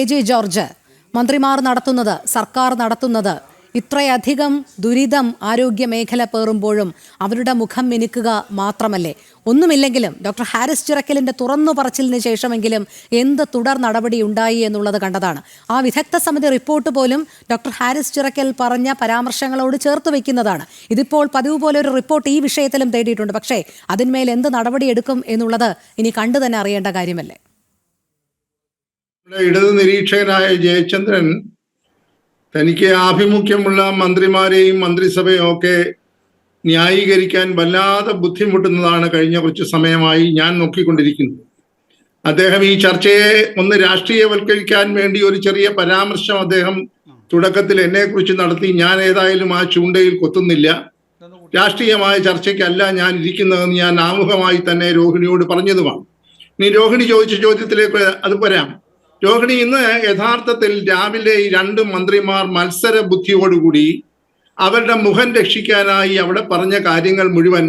J George, മന്ത്രിമാർ നടത്തുന്നത്, സർക്കാർ നടത്തുന്നത് ഇത്രയധികം ദുരിതം ആരോഗ്യ മേഖല പേറുമ്പോഴും അവരുടെ മുഖം മിനുക്കുക മാത്രമല്ലേ? ഒന്നുമില്ലെങ്കിലും ഡോക്ടർ ഹാരിസ് ചിറക്കലിന്റെ തുറന്നു പറച്ചിലിന് ശേഷമെങ്കിലും എന്ത് തുടർ നടപടി ഉണ്ടായി എന്നുള്ളത് കണ്ടതാണ്. ആ വിദഗ്ധ സമിതി റിപ്പോർട്ട് പോലും ഡോക്ടർ ഹാരിസ് ചിറക്കൽ പറഞ്ഞ പരാമർശങ്ങളോട് ചേർത്ത് വെക്കുന്നതാണ്. ഇതിപ്പോൾ പതിവ് പോലെ ഒരു റിപ്പോർട്ട് ഈ വിഷയത്തിലും തേടിയിട്ടുണ്ട്. പക്ഷേ അതിന്മേൽ എന്ത് നടപടി എടുക്കും എന്നുള്ളത് ഇനി കണ്ടു തന്നെ അറിയേണ്ട കാര്യമല്ലേ? ഇടതു നിരീക്ഷകനായ ജയചന്ദ്രൻ തനിക്ക് ആഭിമുഖ്യമുള്ള മന്ത്രിമാരെയും മന്ത്രിസഭയും ഒക്കെ ന്യായീകരിക്കാൻ വല്ലാതെ ബുദ്ധിമുട്ടുന്നതാണ് കഴിഞ്ഞ കുറച്ച് സമയമായി ഞാൻ നോക്കിക്കൊണ്ടിരിക്കുന്നത്. അദ്ദേഹം ഈ ചർച്ചയെ ഒന്ന് രാഷ്ട്രീയവൽക്കരിക്കാൻ വേണ്ടി ഒരു ചെറിയ പരാമർശം അദ്ദേഹം തുടക്കത്തിൽ എന്നെക്കുറിച്ച് നടത്തി. ഞാൻ ഏതായാലും ആ ചൂണ്ടയിൽ കൊത്തുന്നില്ല. രാഷ്ട്രീയമായ ചർച്ചയ്ക്കല്ല ഞാൻ ഇരിക്കുന്നതെന്ന് ഞാൻ ആമുഖമായി തന്നെ രോഹിണിയോട് പറഞ്ഞതുമാണ്. ഇനി രോഹിണി ചോദിച്ച ചോദ്യത്തിലേക്ക് അത് വരാം. രോഹിണി, ഇന്ന് യഥാർത്ഥത്തിൽ രാവിലെ ഈ രണ്ട് മന്ത്രിമാർ മത്സര ബുദ്ധിയോടുകൂടി അവരുടെ മുഖം രക്ഷിക്കാനായി അവിടെ പറഞ്ഞ കാര്യങ്ങൾ മുഴുവൻ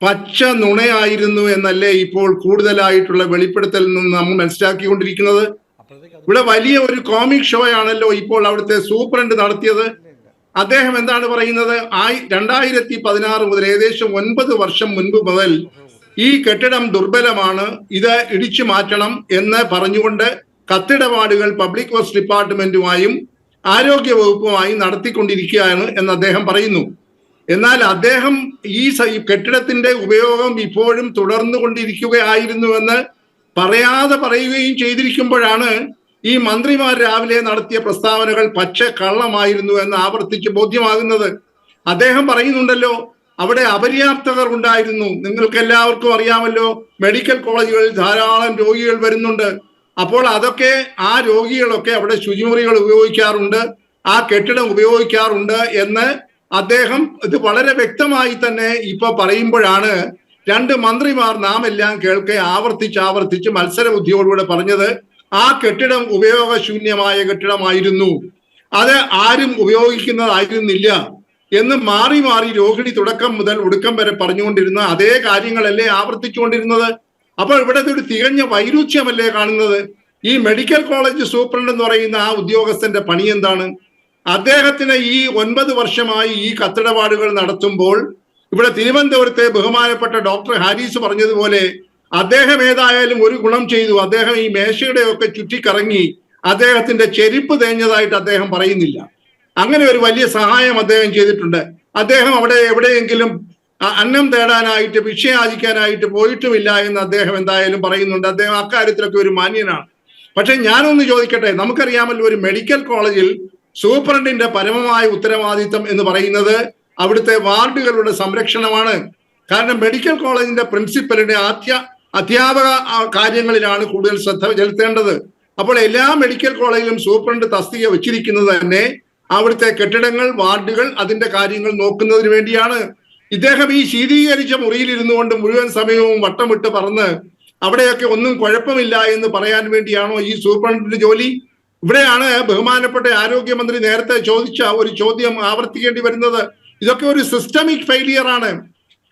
പച്ച നുണയായിരുന്നു എന്നല്ലേ ഇപ്പോൾ കൂടുതലായിട്ടുള്ള വെളിപ്പെടുത്തലിൽ നിന്ന് നമ്മൾ മനസ്സിലാക്കിക്കൊണ്ടിരിക്കുന്നത്. ഇവിടെ വലിയ ഒരു കോമിക് ഷോ ആണല്ലോ ഇപ്പോൾ അവിടുത്തെ സൂപ്രണ്ട് നടത്തിയത്. അദ്ദേഹം എന്താണ് പറയുന്നത്? 2016 മുതൽ ഏകദേശം 9 വർഷം മുൻപ് മുതൽ ഈ കെട്ടിടം ദുർബലമാണ്, ഇത് ഇടിച്ചു മാറ്റണം എന്ന് പറഞ്ഞുകൊണ്ട് കത്തിടപാടുകൾ പബ്ലിക് വർക്ക്സ് ഡിപ്പാർട്ട്മെന്റുമായും ആരോഗ്യ വകുപ്പുമായും നടത്തിക്കൊണ്ടിരിക്കുകയാണ് എന്ന് അദ്ദേഹം പറയുന്നു. എന്നാൽ അദ്ദേഹം ഈ കെട്ടിടത്തിന്റെ ഉപയോഗം ഇപ്പോഴും തുടർന്നു കൊണ്ടിരിക്കുകയായിരുന്നുവെന്ന് പറയാതെ പറയുകയും ചെയ്തിരിക്കുമ്പോഴാണ് ഈ മന്ത്രിമാർ രാവിലെ നടത്തിയ പ്രസ്താവനകൾ പച്ച കള്ളമായിരുന്നു എന്ന് ആവർത്തിച്ച് ബോധ്യമാകുന്നത്. അദ്ദേഹം പറയുന്നുണ്ടല്ലോ, അവിടെ അപര്യാപ്തകർ ഉണ്ടായിരുന്നു. നിങ്ങൾക്ക് എല്ലാവർക്കും അറിയാമല്ലോ, മെഡിക്കൽ കോളേജുകളിൽ ധാരാളം രോഗികൾ വരുന്നുണ്ട്. അപ്പോൾ അതൊക്കെ ആ രോഗികളൊക്കെ അവിടെ ശുചിമുറികൾ ഉപയോഗിക്കാറുണ്ട്, ആ കെട്ടിടം ഉപയോഗിക്കാറുണ്ട് എന്ന് അദ്ദേഹം ഇത് വളരെ വ്യക്തമായി തന്നെ ഇപ്പൊ പറയുമ്പോഴാണ് രണ്ട് മന്ത്രിമാർ നാം എല്ലാം കേൾക്കെ ആവർത്തിച്ച് മത്സര ബുദ്ധിയോടുകൂടെ പറഞ്ഞത് ആ കെട്ടിടം ഉപയോഗശൂന്യമായ കെട്ടിടമായിരുന്നു, അത് ആരും ഉപയോഗിക്കുന്നതായിരുന്നില്ല എന്ന് മാറി മാറി രോഹിണി തുടക്കം മുതൽ ഒടുക്കം വരെ പറഞ്ഞുകൊണ്ടിരുന്ന അതേ കാര്യങ്ങളല്ലേ ആവർത്തിച്ചുകൊണ്ടിരുന്നത്. അപ്പോൾ ഇവിടുത്തെ ഒരു തികഞ്ഞ വൈരുദ്ധ്യമല്ലേ കാണുന്നത്? ഈ മെഡിക്കൽ കോളേജ് സൂപ്രണ്ട് എന്ന് പറയുന്ന ആ ഉദ്യോഗസ്ഥന്റെ പണി എന്താണ്? അദ്ദേഹത്തിന് ഈ 9 വർഷമായി ഈ കത്തിടപാടുകൾ നടത്തുമ്പോൾ ഇവിടെ തിരുവനന്തപുരത്തെ ബഹുമാനപ്പെട്ട ഡോക്ടർ ഹാരിസ് പറഞ്ഞതുപോലെ അദ്ദേഹം ഏതായാലും ഒരു ഗുണം ചെയ്തു. അദ്ദേഹം ഈ മേശയുടെ ഒക്കെ ചുറ്റിക്കറങ്ങി അദ്ദേഹത്തിന്റെ ചെരുപ്പ് തേഞ്ഞതായിട്ട് അദ്ദേഹം പറയുന്നില്ല. അങ്ങനെ ഒരു വലിയ സഹായം അദ്ദേഹം ചെയ്തിട്ടുണ്ട്. അദ്ദേഹം അവിടെ എവിടെയെങ്കിലും അന്നം തേടാനായിട്ട് ഭിക്ഷയാചിക്കാനായിട്ട് പോയിട്ടുമില്ല എന്ന് അദ്ദേഹം എന്തായാലും പറയുന്നുണ്ട്. അദ്ദേഹം അക്കാര്യത്തിലൊക്കെ ഒരു മാന്യനാണ്. പക്ഷെ ഞാനൊന്ന് ചോദിക്കട്ടെ, നമുക്കറിയാമല്ലോ ഒരു മെഡിക്കൽ കോളേജിൽ സൂപ്രണ്ടിന്റെ പരമമായ ഉത്തരവാദിത്തം എന്ന് പറയുന്നത് അവിടുത്തെ വാർഡുകളുടെ സംരക്ഷണമാണ്. കാരണം മെഡിക്കൽ കോളേജിന്റെ പ്രിൻസിപ്പലിന്റെ അധ്യാപക കാര്യങ്ങളിലാണ് കൂടുതൽ ശ്രദ്ധ ചെലുത്തേണ്ടത്. അപ്പോൾ എല്ലാ മെഡിക്കൽ കോളേജിലും സൂപ്രണ്ട് തസ്തിക വെച്ചിരിക്കുന്നത് തന്നെ അവിടുത്തെ കെട്ടിടങ്ങൾ, വാർഡുകൾ, അതിന്റെ കാര്യങ്ങൾ നോക്കുന്നതിന് വേണ്ടിയാണ്. ഇദ്ദേഹം ഈ ശീതീകരിച്ച മുറിയിൽ ഇരുന്നു കൊണ്ട് മുഴുവൻ സമയവും വട്ടമിട്ട് പറന്ന് അവിടെയൊക്കെ ഒന്നും കുഴപ്പമില്ല എന്ന് പറയാൻ വേണ്ടിയാണോ ഈ സൂപ്രണ്ടിന്റെ ജോലി? ഇവിടെയാണ് ബഹുമാനപ്പെട്ട ആരോഗ്യമന്ത്രി നേരത്തെ ചോദിച്ച ഒരു ചോദ്യം ആവർത്തിക്കേണ്ടി വരുന്നത്. ഇതൊക്കെ ഒരു സിസ്റ്റമിക് ഫെയിലിയർ ആണ്.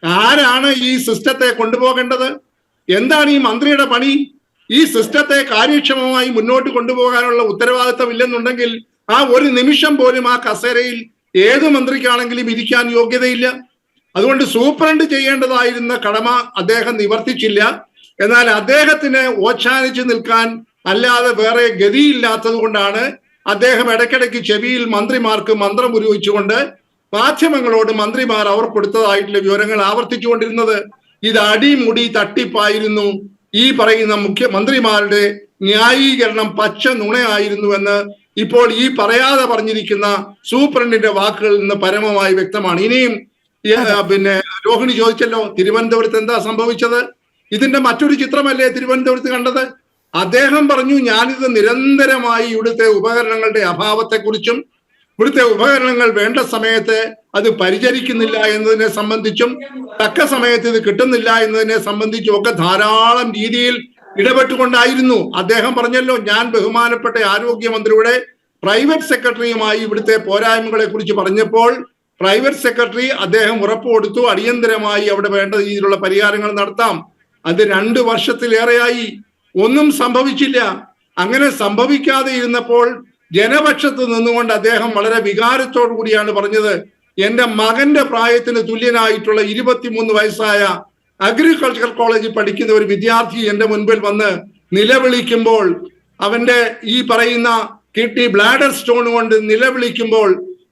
ആരാണ് ഈ സിസ്റ്റത്തെ കൊണ്ടുപോകേണ്ടത്? എന്താണ് ഈ മന്ത്രിയുടെ പണി? ഈ സിസ്റ്റത്തെ കാര്യക്ഷമമായി മുന്നോട്ട് കൊണ്ടുപോകാനുള്ള ഉത്തരവാദിത്തം ഇല്ലെന്നുണ്ടെങ്കിൽ ആ ഒരു നിമിഷം പോലും ആ കസേരയിൽ ഏത് മന്ത്രിക്കാണെങ്കിലും ഇരിക്കാൻ യോഗ്യതയില്ല. അതുകൊണ്ട് സൂപ്രണ്ട് ചെയ്യേണ്ടതായിരുന്ന കടമ അദ്ദേഹം നിവർത്തിച്ചില്ല. എന്നാൽ അദ്ദേഹത്തിന് ഓച്ഛാനിച്ച് നിൽക്കാൻ അല്ലാതെ വേറെ ഗതിയില്ലാത്തത് കൊണ്ടാണ് അദ്ദേഹം ഇടയ്ക്കിടയ്ക്ക് ചെവിയിൽ മന്ത്രിമാർക്ക് മന്ത്രം ഉരുവിച്ചുകൊണ്ട് മാധ്യമങ്ങളോട് മന്ത്രിമാർ അവർ കൊടുത്തതായിട്ടുള്ള വിവരങ്ങൾ ആവർത്തിച്ചുകൊണ്ടിരുന്നത്. ഇത് അടിമുടി തട്ടിപ്പായിരുന്നു. ഈ പറയുന്ന മുഖ്യമന്ത്രിമാരുടെ ന്യായീകരണം പച്ച നുണയായിരുന്നുവെന്ന് ഇപ്പോൾ ഈ പറയാതെ പറഞ്ഞിരിക്കുന്ന സൂപ്രണ്ടിന്റെ വാക്കുകളിൽ നിന്ന് പരമമായി വ്യക്തമാണ്. ഇനിയും പിന്നെ രോഹിണി ചോദിച്ചല്ലോ, തിരുവനന്തപുരത്ത് എന്താ സംഭവിച്ചത്? ഇതിന്റെ മറ്റൊരു ചിത്രമല്ലേ തിരുവനന്തപുരത്ത് കണ്ടത്? അദ്ദേഹം പറഞ്ഞു, ഞാനിത് നിരന്തരമായി ഇവിടുത്തെ ഉപകരണങ്ങളുടെ അഭാവത്തെക്കുറിച്ചും ഇവിടുത്തെ ഉപകരണങ്ങൾ വേണ്ട സമയത്ത് അത് പരിചരിക്കുന്നില്ല എന്നതിനെ സംബന്ധിച്ചും തക്ക സമയത്ത് ഇത് കിട്ടുന്നില്ല എന്നതിനെ സംബന്ധിച്ചും ഒക്കെ ധാരാളം രീതിയിൽ ഇടപെട്ടുകൊണ്ടായിരുന്നു. അദ്ദേഹം പറഞ്ഞല്ലോ, ഞാൻ ബഹുമാനപ്പെട്ട ആരോഗ്യമന്ത്രിയുടെ പ്രൈവറ്റ് സെക്രട്ടറിയുമായി ഇവിടുത്തെ പോരായ്മകളെ കുറിച്ച് പറഞ്ഞപ്പോൾ പ്രൈവറ്റ് സെക്രട്ടറി അദ്ദേഹം ഉറപ്പ് കൊടുത്തു, അടിയന്തരമായി അവിടെ വേണ്ട രീതിയിലുള്ള പരിഹാരങ്ങൾ നടത്താം. അത് 2 വർഷത്തിലേറെയായി, ഒന്നും സംഭവിച്ചില്ല. അങ്ങനെ സംഭവിക്കാതെ ഇരുന്നപ്പോൾ ജനപക്ഷത്ത് നിന്നുകൊണ്ട് അദ്ദേഹം വളരെ വികാരത്തോടു കൂടിയാണ് പറഞ്ഞത്, എന്റെ മകന്റെ പ്രായത്തിന് തുല്യനായിട്ടുള്ള 23 വയസ്സായ അഗ്രികൾച്ചർ കോളേജിൽ പഠിക്കുന്ന ഒരു വിദ്യാർത്ഥി എന്റെ മുൻപിൽ വന്ന് നിലവിളിക്കുമ്പോൾ, അവന്റെ ഈ പറയുന്ന കിഡ്നി ബ്ലാഡർ സ്റ്റോൺ കൊണ്ട് നിലവിളിക്കുമ്പോൾ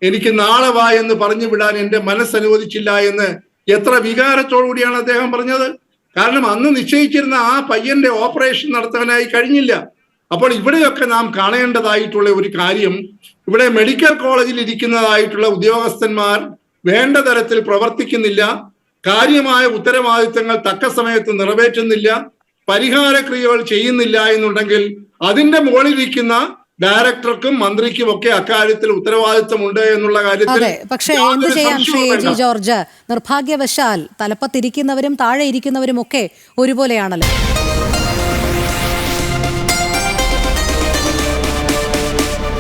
എനിക്ക് നാളെ വാ എന്ന് പറഞ്ഞു വിടാൻ എന്റെ മനസ്സനുവദിച്ചില്ല എന്ന് എത്ര വികാരത്തോടു കൂടിയാണ് അദ്ദേഹം പറഞ്ഞത്. കാരണം അന്ന് നിശ്ചയിച്ചിരുന്ന ആ പയ്യന്റെ ഓപ്പറേഷൻ നടത്താനായി കഴിഞ്ഞില്ല. അപ്പോൾ ഇവിടെയൊക്കെ നാം കാണേണ്ടതായിട്ടുള്ള ഒരു കാര്യം, ഇവിടെ മെഡിക്കൽ കോളേജിൽ ഇരിക്കുന്നതായിട്ടുള്ള ഉദ്യോഗസ്ഥന്മാർ വേണ്ട തരത്തിൽ പ്രവർത്തിക്കുന്നില്ല, കാര്യമായ ഉത്തരവാദിത്തങ്ങൾ തക്ക സമയത്ത് നിറവേറ്റുന്നില്ല, പരിഹാര ക്രിയകൾ ചെയ്യുന്നില്ല എന്നുണ്ടെങ്കിൽ അതിന്റെ മുകളിലിരിക്കുന്ന ഡയറക്ടർക്കും മന്ത്രിക്കും ഒക്കെ അക്കാര്യത്തിൽ ഉത്തരവാദിത്തമുണ്ട് എന്നുള്ള കാര്യത്തിൽ പക്ഷേ എന്ത് ചെയ്യാം ശ്രീ ജി ജോർജ്, നിർഭാഗ്യവശാൽ തലപ്പത്തിരിക്കുന്നവരും താഴെ ഇരിക്കുന്നവരും ഒക്കെ ഒരുപോലെയാണല്ലോ.